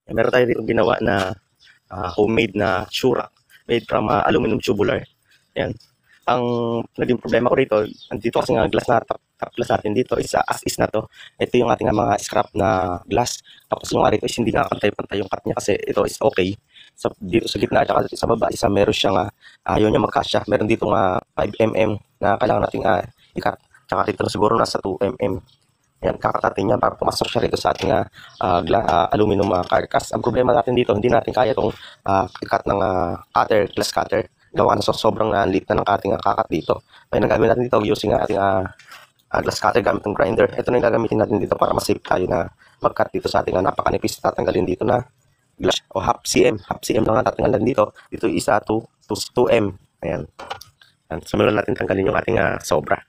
Meron tayo dito ginawa na homemade na shura made from aluminum tubular. Yan. Ang naging problema ko rito, andito kasi nga glass na top glass natin dito is as is na to. Ito yung ating mga scrap na glass. Tapos yung rito is hindi nga pantay-pantay yung cut niya kasi ito is okay. So, dito sa gitna at sa baba, isa meron siyang ayaw niya magkasya. Meron dito 5 mm na kailangan natin i-cut. Tsaka dito siguro nasa 2 mm. Yan, kakatatin niya para pumasok siya rito sa ating aluminum carcass. Ang problema natin dito, hindi natin kaya itong i-cut ng glass cutter. Gawa na sobrang liit na ng ating kakat dito. Kaya nagagawin natin dito using ating glass cutter gamit ng grinder. Ito na yung gagamitin natin dito para masave tayo na mag-cut dito sa ating napakanipis. Tatanggalin dito na glass o half cm. Half cm lang na tatanggalin dito. Dito isa 2m. Ayan. Simulan natin tanggalin yung ating sobra.